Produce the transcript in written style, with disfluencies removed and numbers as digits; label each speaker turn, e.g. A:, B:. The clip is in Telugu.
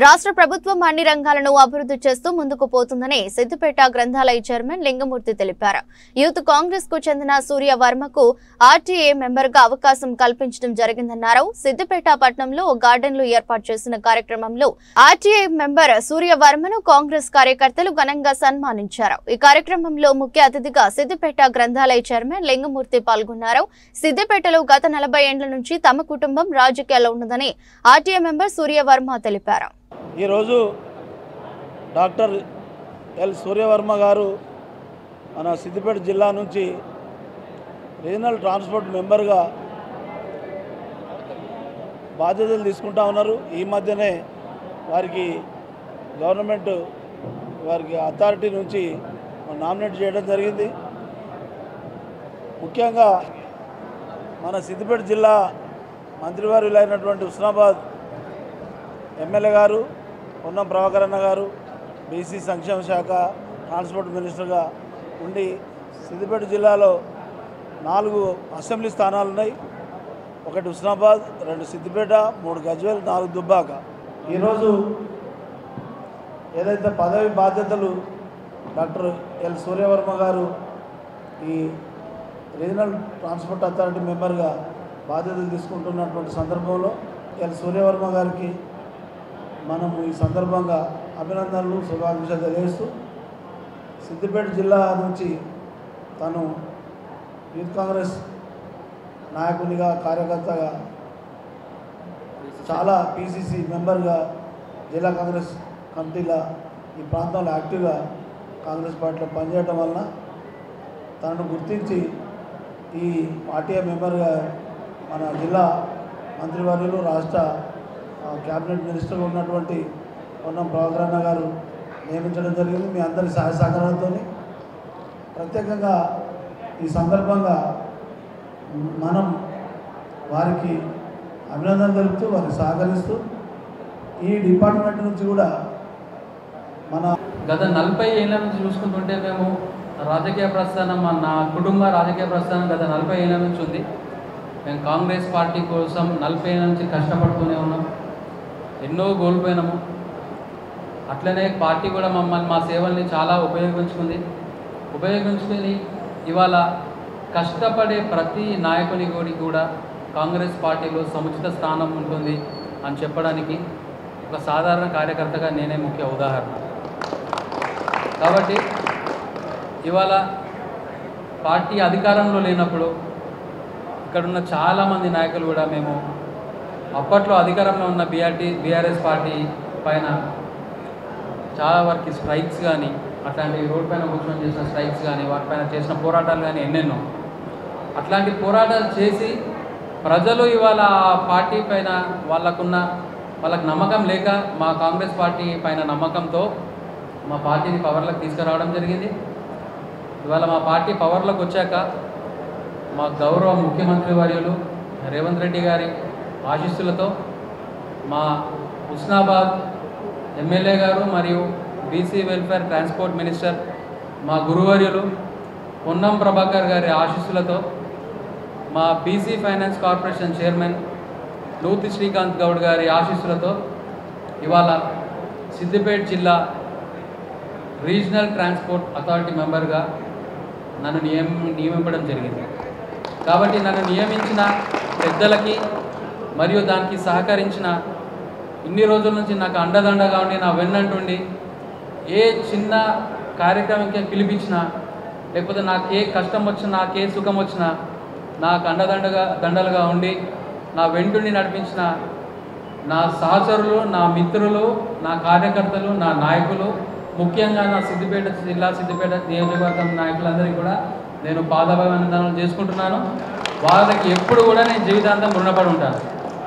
A: రాష్ట్ర ప్రభుత్వం అన్ని రంగాలను అభివృద్ధి చేస్తూ ముందుకు పోతుందని సిద్దిపేట గ్రంథాలయ చైర్మన్ లింగమూర్తి తెలిపారు. యూత్ కాంగ్రెస్ కు చెందిన సూర్య వర్మకు ఆర్టీఏ మెంబర్ గా అవకాశం కల్పించడం జరిగిందన్నారు. సిద్దిపేట పట్టణంలో గార్డెన్ లో ఏర్పాటు చేసిన కార్యక్రమంలో ఆర్టీఏ మెంబర్ సూర్య వర్మను కాంగ్రెస్ కార్యకర్తలు ఘనంగా సన్మానించారు. ఈ కార్యక్రమంలో ముఖ్య అతిథిగా సిద్దిపేట గ్రంథాలయ చైర్మన్ లింగమూర్తి పాల్గొన్నారు. సిద్దిపేటలో గత 40 ఏళ్ల నుంచి తమ కుటుంబం రాజకీయాల్లో ఉన్నదని ఆర్టీఏ మెంబర్ సూర్య వర్మ తెలిపారు.
B: ఈరోజు డాక్టర్ ఎల్ సూర్యవర్మ గారు మన సిద్దిపేట జిల్లా నుంచి రీజనల్ ట్రాన్స్పోర్ట్ మెంబర్గా బాధ్యతలు తీసుకుంటా ఉన్నారు. ఈ మధ్యనే వారికి గవర్నమెంట్ వారికి అథారిటీ నుంచి నామినేట్ చేయడం జరిగింది. ముఖ్యంగా మన సిద్దిపేట జిల్లా మంత్రివర్యులైనటువంటి హుస్నాబాద్ ఎమ్మెల్యే గారు పొన్నం ప్రభాకర్ అన్న గారు బీసీ సంక్షేమ శాఖ ట్రాన్స్పోర్ట్ మినిస్టర్గా ఉండి సిద్దిపేట జిల్లాలో 4 అసెంబ్లీ స్థానాలు ఉన్నాయి. 1 హుస్నాబాద్, 2 సిద్దిపేట, 3 గజ్వేల్, 4 దుబ్బాక. ఈరోజు ఏదైతే పదవి బాధ్యతలు డాక్టర్ ఎల్ సూర్యవర్మ గారు ఈ రీజనల్ ట్రాన్స్పోర్ట్ అథారిటీ మెంబర్గా బాధ్యతలు తీసుకుంటున్నటువంటి సందర్భంలో ఎల్ సూర్యవర్మ గారికి మనము ఈ సందర్భంగా అభినందనలు శుభాకాంక్షలు తెలియజేస్తూ సిద్దిపేట జిల్లా నుంచి తను యూత్ కాంగ్రెస్ నాయకునిగా కార్యకర్తగా చాలా పీసీసీ మెంబర్గా జిల్లా కాంగ్రెస్ కమిటీల ఈ ప్రాంతంలో యాక్టివ్గా కాంగ్రెస్ పార్టీలో పనిచేయడం వలన తనను గుర్తించి ఈ ఆర్టీఏ మెంబర్గా మన జిల్లా మంత్రివర్యులు రాష్ట్ర క్యాబినెట్ మినిస్టర్గా ఉన్నటువంటి పొన్నం ప్రభాకర్ అన్న గారు నియమించడం జరిగింది. మీ అందరి సహాయ సహకారాలతో ప్రత్యేకంగా ఈ సందర్భంగా మనం వారికి అభినందన తెలుపుతూ వారికి సహకరిస్తూ ఈ డిపార్ట్మెంట్ నుంచి కూడా మన
C: గత 40 ఏళ్ళ నుంచి చూసుకుంటుంటే మేము రాజకీయ ప్రస్థానం నా కుటుంబ రాజకీయ ప్రస్థానం గత 40 ఏళ్ళ నుంచి ఉంది. మేము కాంగ్రెస్ పార్టీ కోసం 40 ఏళ్ళ నుంచి కష్టపడుతూనే ఉన్నాం. ఎన్నో కోల్పోయినాము. అట్లనే పార్టీ కూడా మమ్మల్ని మా సేవల్ని చాలా ఉపయోగించుకుని ఇవాళ కష్టపడే ప్రతి నాయకుని కూడా కాంగ్రెస్ పార్టీలో సముచిత స్థానం ఉంటుంది అని చెప్పడానికి ఒక సాధారణ కార్యకర్తగా నేనే ముఖ్య ఉదాహరణ. కాబట్టి ఇవాళ పార్టీ అధికారంలో లేనప్పుడు ఇక్కడున్న చాలామంది నాయకులు కూడా మేము అప్పట్లో అధికారంలో ఉన్న బీఆర్ఎస్ పార్టీ పైన చాలా వరకు స్ట్రైక్స్ కానీ అట్లాంటి రోడ్ పైన కూర్చొని చేసిన స్ట్రైక్స్ కానీ వాటిపైన చేసిన పోరాటాలు కానీ ఎన్నెన్నో అట్లాంటి పోరాటాలు చేసి ప్రజలు ఇవాళ ఆ పార్టీ పైన వాళ్ళకు నమ్మకం లేక మా కాంగ్రెస్ పార్టీ పైన నమ్మకంతో మా పార్టీని పవర్లోకి తీసుకురావడం జరిగింది. ఇవాళ మా పార్టీ పవర్లోకి వచ్చాక మా గౌరవ ముఖ్యమంత్రి వర్యులు రేవంత్ రెడ్డి గారి ఆశీస్సులతో మా హుస్నాబాద్ ఎమ్మెల్యే గారు మరియు బీసీ వెల్ఫేర్ ట్రాన్స్పోర్ట్ మినిస్టర్ మా గురువర్యులు పొన్నం ప్రభాకర్ గారి ఆశీస్సులతో మా బీసీ ఫైనాన్స్ కార్పొరేషన్ చైర్మన్ నూతి శ్రీకాంత్ గౌడ్ గారి ఆశీస్సులతో ఇవాళ సిద్దిపేట జిల్లా రీజనల్ ట్రాన్స్పోర్ట్ అథారిటీ మెంబర్గా నన్ను నియమించడం జరిగింది. కాబట్టి నన్ను నియమించిన పెద్దలకి మరియు దానికి సహకరించిన ఇన్ని రోజుల నుంచి నాకు అండదండగా ఉండి నా వెన్నంటుండి ఏ చిన్న కార్యక్రమంకి పిలిపించినా లేకపోతే నాకు ఏ కష్టం వచ్చినా నాకు ఏ సుఖం వచ్చినా నాకు దండలుగా ఉండి నా వెంటుండి నడిపించిన నా సహచరులు, నా మిత్రులు, నా కార్యకర్తలు, నా నాయకులు, ముఖ్యంగా నా సిద్దిపేట జిల్లా సిద్దిపేట నియోజకవర్గం నాయకులందరికీ కూడా నేను పాదాభివందనాలు చేసుకుంటున్నాను. వాళ్ళకి ఎప్పుడు కూడా నేను జీవితాంతం రుణపడి ఉంటాను.